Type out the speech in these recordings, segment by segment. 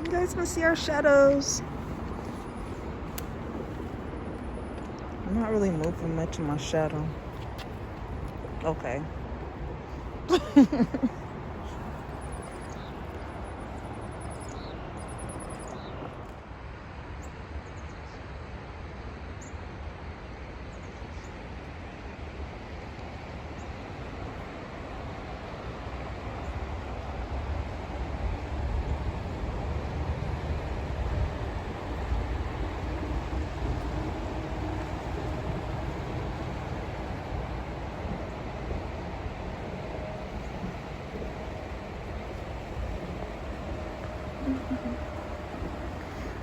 You guys can see our shadows. I'm not really moving much in my shadow. Okay.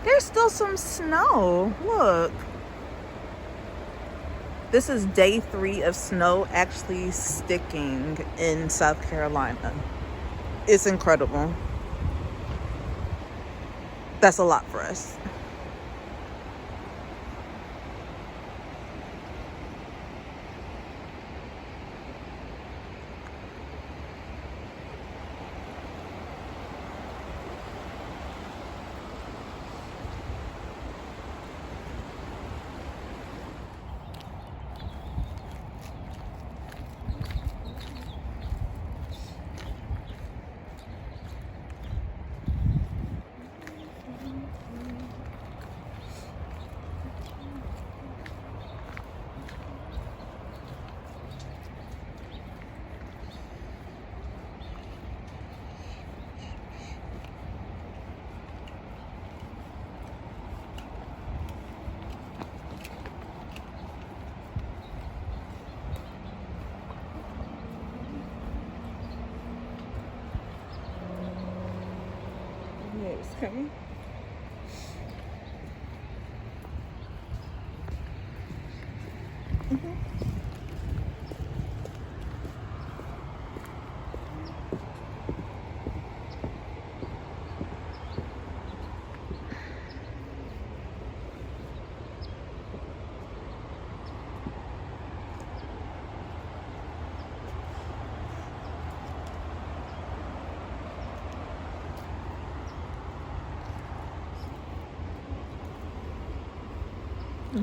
There's still some snow. Look. This is day 3 of snow actually sticking in South Carolina. It's incredible. That's a lot for us. It's coming.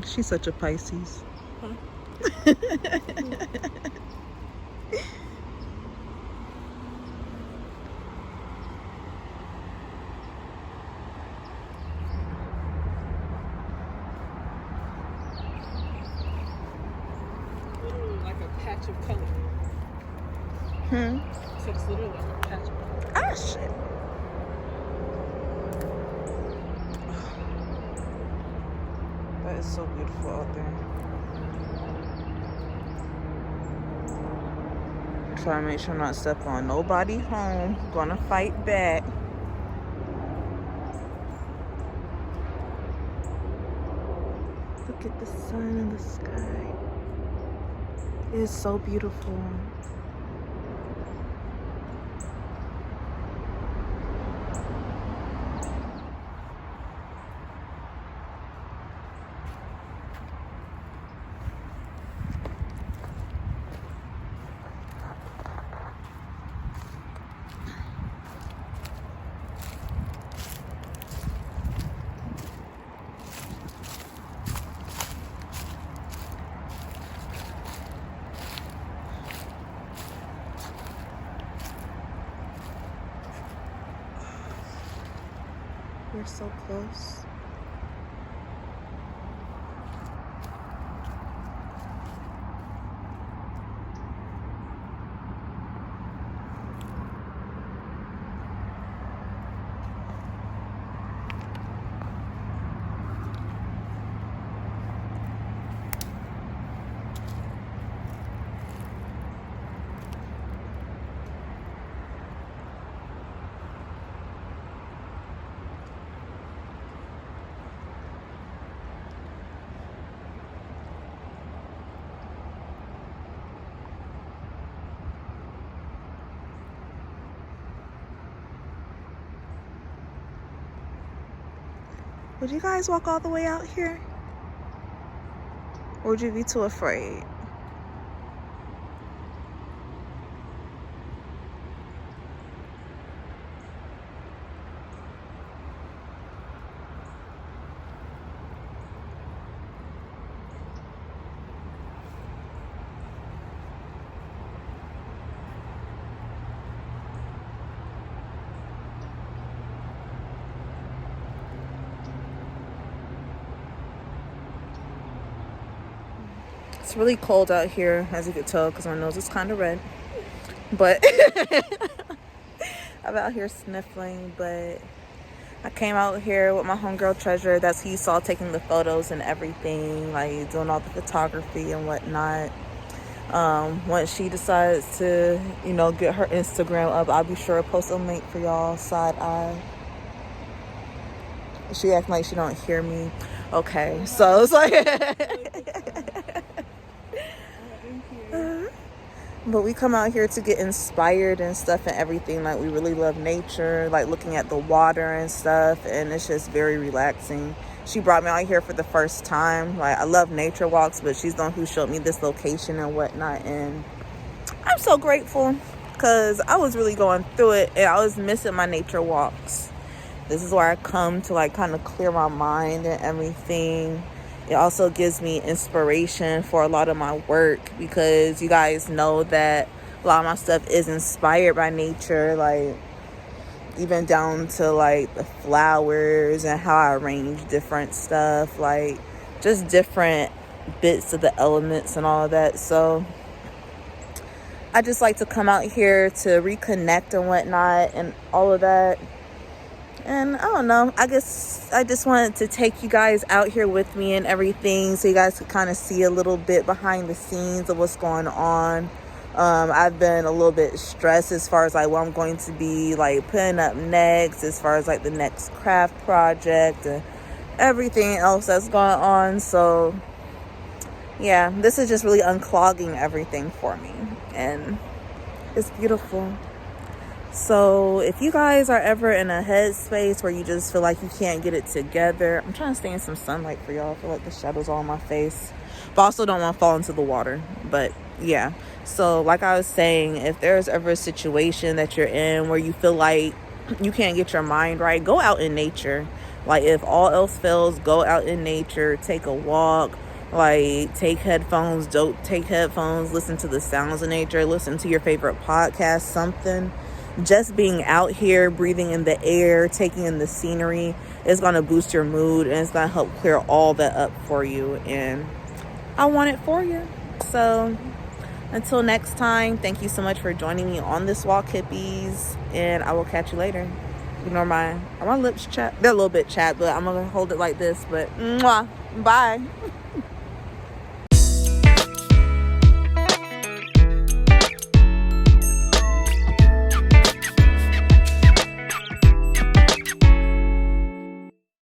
She's such a Pisces. Huh? Literally like a patch of color. So it's literally like a patch of color. Ah, shit. That is so beautiful out there. Try to make sure I'm not stepping on nobody home. Gonna fight back. Look at the sun in the sky. It is so beautiful. We're so close. Would you guys walk all the way out here? Or would you be too afraid? It's really cold out here, as you can tell, because my nose is kind of red. But I'm out here sniffling. But I came out here with my homegirl Treasure. That's who you saw taking the photos and everything, like doing all the photography and whatnot. Once she decides to, get her Instagram up, I'll be sure to post a link for y'all. Side eye. She acting like she don't hear me. Okay, so it's like... But we come out here to get inspired and stuff and everything. Like, we really love nature, like looking at the water and stuff, and it's just very relaxing. She brought me out here for the first time. Like, I love nature walks, but she's the one who showed me this location and whatnot, and I'm so grateful because I was really going through it and I was missing my nature walks. This is where I come to, like, kind of clear my mind and everything. It also gives me inspiration for a lot of my work, because you guys know that a lot of my stuff is inspired by nature, like even down to like the flowers and how I arrange different stuff, like just different bits of the elements and all of that. So I just like to come out here to reconnect and whatnot and all of that. And I don't know, I guess I just wanted to take you guys out here with me and everything, so you guys could kind of see a little bit behind the scenes of what's going on. I've been a little bit stressed as far as like what I'm going to be like putting up next, as far as like the next craft project and everything else that's going on. So yeah, this is just really unclogging everything for me, and it's beautiful. So if you guys are ever in a headspace where you just feel like you can't get it together, I'm trying to stay in some sunlight for y'all. I feel like the shadows all on my face, but also don't want to fall into the water. But yeah, so like I was saying, if there's ever a situation that you're in where you feel like you can't get your mind right, go out in nature. Like, if all else fails, go out in nature, take a walk, like take headphones, don't take headphones, listen to the sounds of nature, listen to your favorite podcast, something. Just being out here, breathing in the air, taking in the scenery is going to boost your mood, and it's going to help clear all that up for you. And I want it for you. So until next time, thank you so much for joining me on this walk, hippies, and I will catch you later. Ignore my lips chat. They're a little bit chat, but I'm going to hold it like this. But mwah, bye.